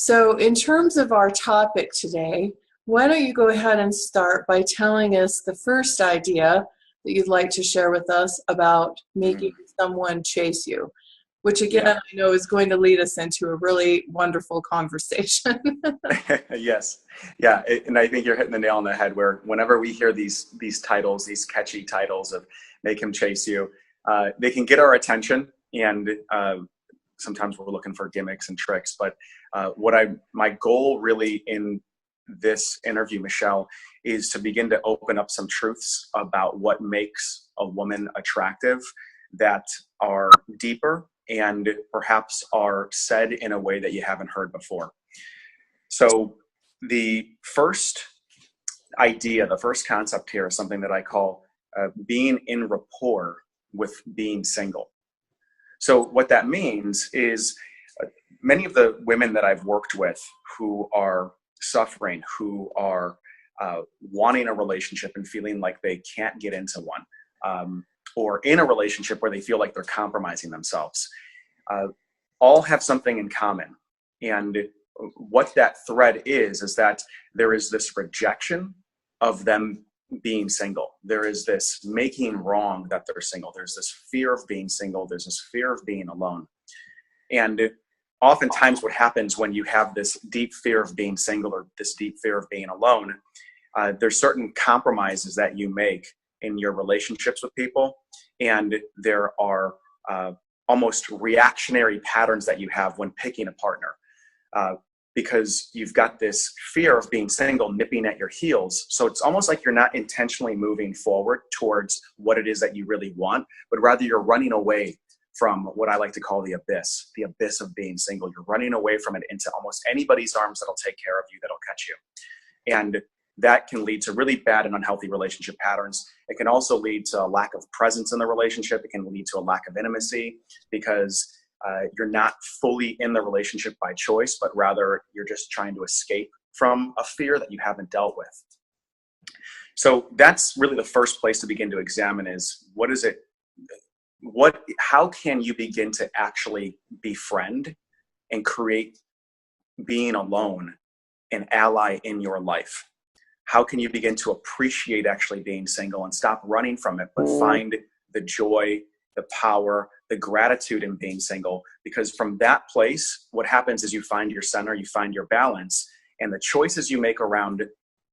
So in terms of our topic today, why don't you go ahead and start by telling us the first idea that you'd like to share with us about making someone chase you, which again, Yeah. I know is going to lead us into a really wonderful conversation. Yes. Yeah. And I think you're hitting the nail on the head where whenever we hear these titles, these catchy titles of make him chase you, they can get our attention. And sometimes we're looking for gimmicks and tricks. But my goal really in this interview, Michelle, is to begin to open up some truths about what makes a woman attractive that are deeper and perhaps are said in a way that you haven't heard before. So the first idea, the first concept here is something that I call being in rapport with being single. So what that means is many of the women that I've worked with who are suffering, who are wanting a relationship and feeling like they can't get into one, or in a relationship where they feel like they're compromising themselves, all have something in common. And what that thread is that there is this rejection of them being single. There is this making wrong that they're single. There's this fear of being single. There's this fear of being alone. And oftentimes what happens when you have this deep fear of being single or this deep fear of being alone, there's certain compromises that you make in your relationships with people. And there are almost reactionary patterns that you have when picking a partner. Because you've got this fear of being single nipping at your heels. So it's almost like you're not intentionally moving forward towards what it is that you really want, but rather you're running away from what I like to call the abyss of being single. You're running away from it into almost anybody's arms that'll take care of you, that'll catch you. And that can lead to really bad and unhealthy relationship patterns. It can also lead to a lack of presence in the relationship. It can lead to a lack of intimacy because you're not fully in the relationship by choice, but rather you're just trying to escape from a fear that you haven't dealt with. So that's really the first place to begin to examine is how can you begin to actually befriend and create being alone an ally in your life? How can you begin to appreciate actually being single and stop running from it, but find the joy, the power, the gratitude in being single? Because from that place, what happens is you find your center, you find your balance, and the choices you make around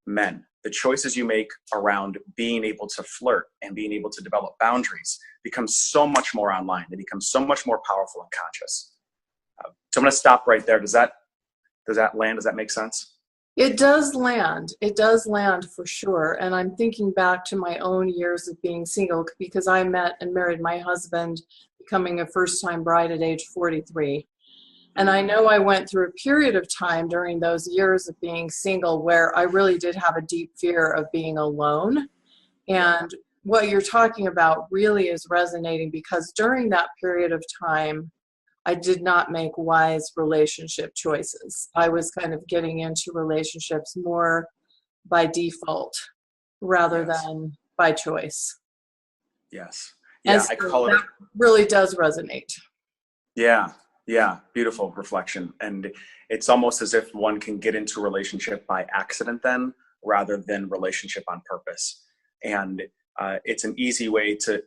men, the choices you make around being able to flirt and being able to develop boundaries become so much more online. They become so much more powerful and conscious. So I'm going to stop right there. Does that land? Does that make sense? It does land. It does land for sure. And I'm thinking back to my own years of being single because I met and married my husband, becoming a first-time bride at age 43. And I know I went through a period of time during those years of being single where I really did have a deep fear of being alone. And what you're talking about really is resonating because during that period of time, I did not make wise relationship choices. I was kind of getting into relationships more by default rather than by choice. Yes. And Yeah, I so call it. that really does resonate. Yeah. Yeah. Beautiful reflection. And it's almost as if one can get into a relationship by accident then rather than relationship on purpose. And it's an easy way to,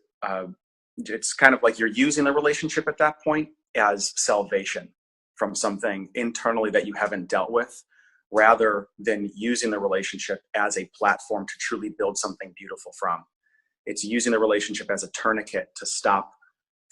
it's kind of like you're using the relationship at that point as salvation from something internally that you haven't dealt with, rather than using the relationship as a platform to truly build something beautiful from. It's using the relationship as a tourniquet to stop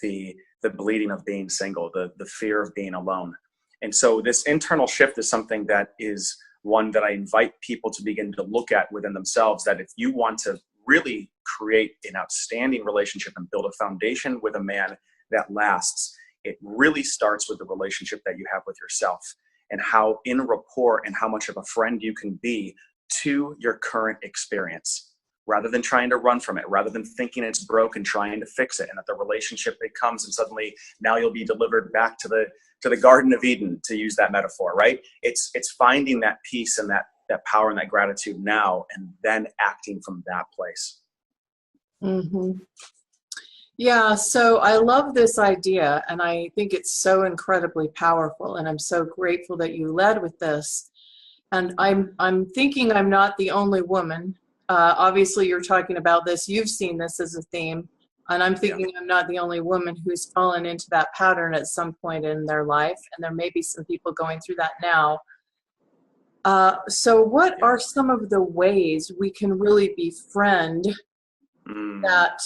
the bleeding of being single, the fear of being alone. And so this internal shift is something that is one that I invite people to begin to look at within themselves, that if you want to really create an outstanding relationship and build a foundation with a man that lasts, it really starts with the relationship that you have with yourself and how in rapport and how much of a friend you can be to your current experience, rather than trying to run from it, rather than thinking it's broken, trying to fix it, and that the relationship it comes and suddenly now you'll be delivered back to the Garden of Eden, to use that metaphor, right? It's finding that peace and that power and that gratitude now, and then acting from that place. Mm-hmm. Yeah, so I love this idea, and I think it's so incredibly powerful, and I'm so grateful that you led with this. And I'm thinking I'm not the only woman. Obviously, you're talking about this. You've seen this as a theme, and I'm Yeah. thinking I'm not the only woman who's fallen into that pattern at some point in their life, and there may be some people going through that now. So, what Yeah. are some of the ways we can really befriend Mm, that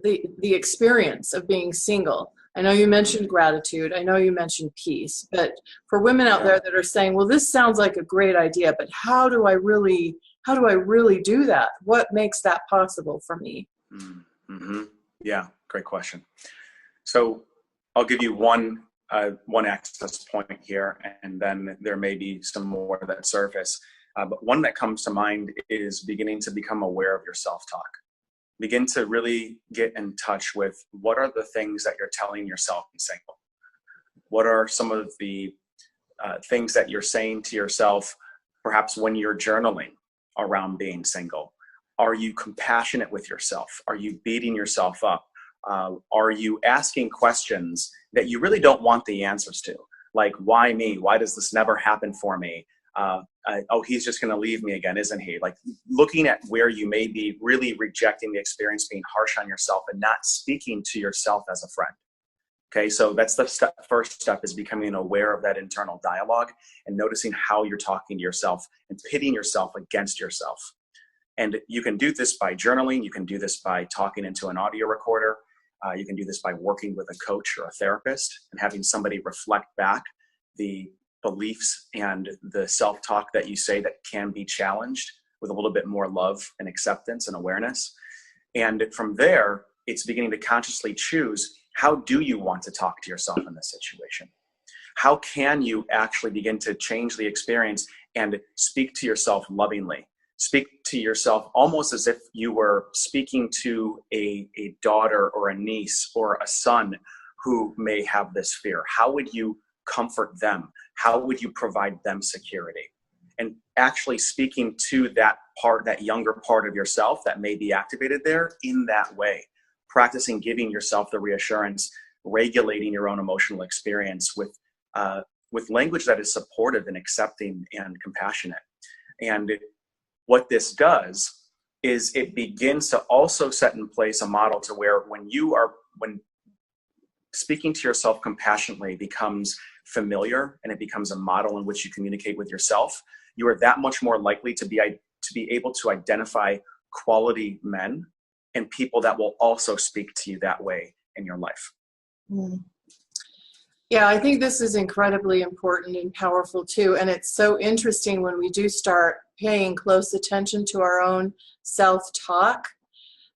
the experience of being single? I know you mentioned gratitude. I know you mentioned peace, but for women out yeah. there that are saying, "Well, this sounds like a great idea, but how do I really do that? What makes that possible for me?" Mm-hmm. Yeah. Great question. So I'll give you one access point here, and then there may be some more that surface. But one that comes to mind is beginning to become aware of your self-talk. Begin to really get in touch with what are the things that you're telling yourself in single. What are some of the things that you're saying to yourself, perhaps when you're journaling around being single? Are you compassionate with yourself? Are you beating yourself up? Are you asking questions that you really don't want the answers to? Like, why me? Why does this never happen for me? Oh, he's just going to leave me again, isn't he? Like, looking at where you may be really rejecting the experience, being harsh on yourself, and not speaking to yourself as a friend. Okay, so that's the first step, is becoming aware of that internal dialogue and noticing how you're talking to yourself and pitting yourself against yourself. And you can do this by journaling. You can do this by talking into an audio recorder. You can do this by working with a coach or a therapist and having somebody reflect back the beliefs and the self-talk that you say that can be challenged with a little bit more love and acceptance and awareness. And from there, it's beginning to consciously choose, how do you want to talk to yourself in this situation? How can you actually begin to change the experience and speak to yourself lovingly? Speak to yourself almost as if you were speaking to a daughter or a niece or a son who may have this fear. How would you comfort them? How would you provide them security? And actually speaking to that part, that younger part of yourself that may be activated there in that way. Practicing giving yourself the reassurance, regulating your own emotional experience with language that is supportive and accepting and compassionate. And what this does is it begins to also set in place a model to where when speaking to yourself compassionately becomes familiar and it becomes a model in which you communicate with yourself, you are that much more likely to be able to identify quality men and people that will also speak to you that way in your life. Mm. Yeah, I think this is incredibly important and powerful too. And it's so interesting when we do start paying close attention to our own self-talk,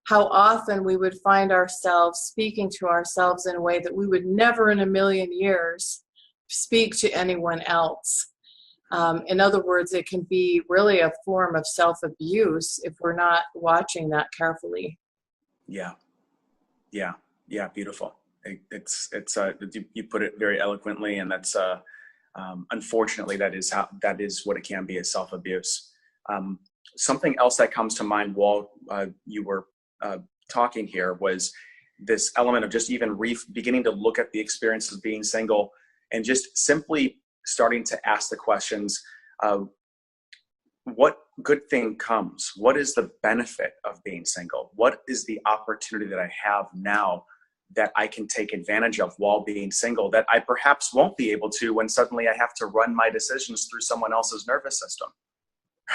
how often we would find ourselves speaking to ourselves in a way that we would never in a million years speak to anyone else. In other words, it can be really a form of self-abuse if we're not watching that carefully. Yeah, yeah, yeah. Beautiful. It's you put it very eloquently, and that's unfortunately that is what it can be, is self-abuse. Something else that comes to mind while you were talking here was this element of just even beginning to look at the experience of being single and just simply starting to ask the questions, what good thing comes? What is the benefit of being single? What is the opportunity that I have now that I can take advantage of while being single that I perhaps won't be able to when suddenly I have to run my decisions through someone else's nervous system?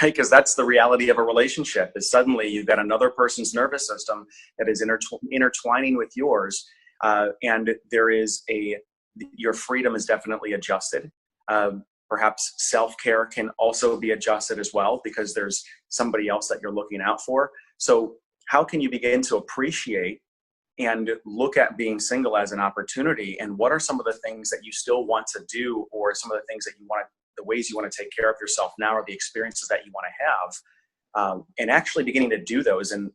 Right? Because that's the reality of a relationship, is suddenly you've got another person's nervous system that is intertwining with yours. And your freedom is definitely adjusted. Perhaps self-care can also be adjusted as well because there's somebody else that you're looking out for. So how can you begin to appreciate and look at being single as an opportunity? And what are some of the things that you still want to do, or some of the things that you want to, the ways you want to take care of yourself now, or the experiences that you want to have, and actually beginning to do those and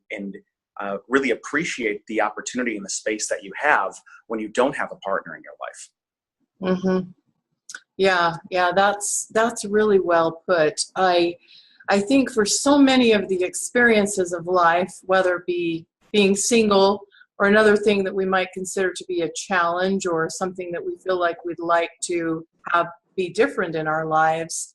really appreciate the opportunity and the space that you have when you don't have a partner in your life. Mm-hmm. Yeah, that's really well put. I think for so many of the experiences of life, whether it be being single or another thing that we might consider to be a challenge or something that we feel like we'd like to have be different in our lives,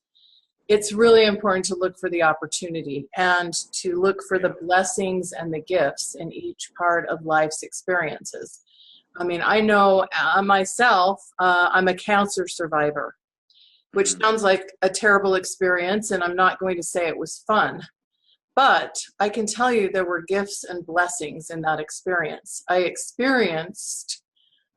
it's really important to look for the opportunity and to look for the blessings and the gifts in each part of life's experiences. I mean, I know myself, I'm a cancer survivor, which sounds like a terrible experience, and I'm not going to say it was fun. But I can tell you there were gifts and blessings in that experience. I experienced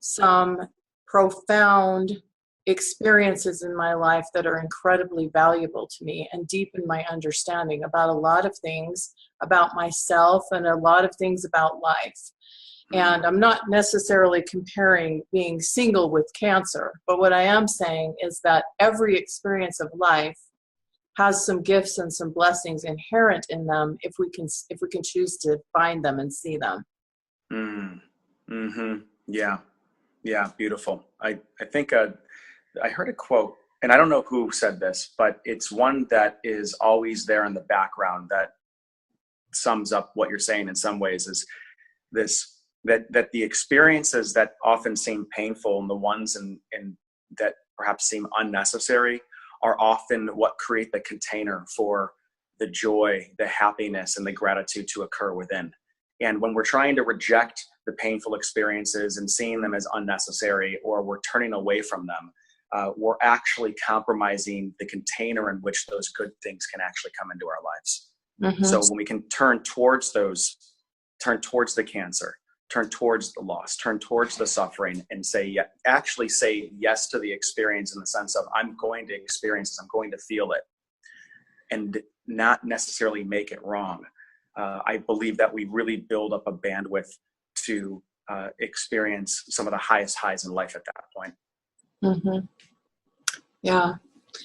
some profound experiences in my life that are incredibly valuable to me and deepen my understanding about a lot of things about myself and a lot of things about life. And I'm not necessarily comparing being single with cancer, but what I am saying is that every experience of life has some gifts and some blessings inherent in them if we can choose to find them and see them. Yeah. Yeah. Beautiful. I think I heard a quote, and I don't know who said this, but it's one that is always there in the background that sums up what you're saying in some ways, is this, that the experiences that often seem painful and the ones and that perhaps seem unnecessary are often what create the container for the joy, the happiness, and the gratitude to occur within. And when we're trying to reject the painful experiences and seeing them as unnecessary, or we're turning away from them, we're actually compromising the container in which those good things can actually come into our lives. So when we can turn towards the cancer, turn towards the loss, turn towards the suffering, and actually say yes to the experience in the sense of, I'm going to experience this, I'm going to feel it, and not necessarily make it wrong. I believe that we really build up a bandwidth to experience some of the highest highs in life at that point. Yeah.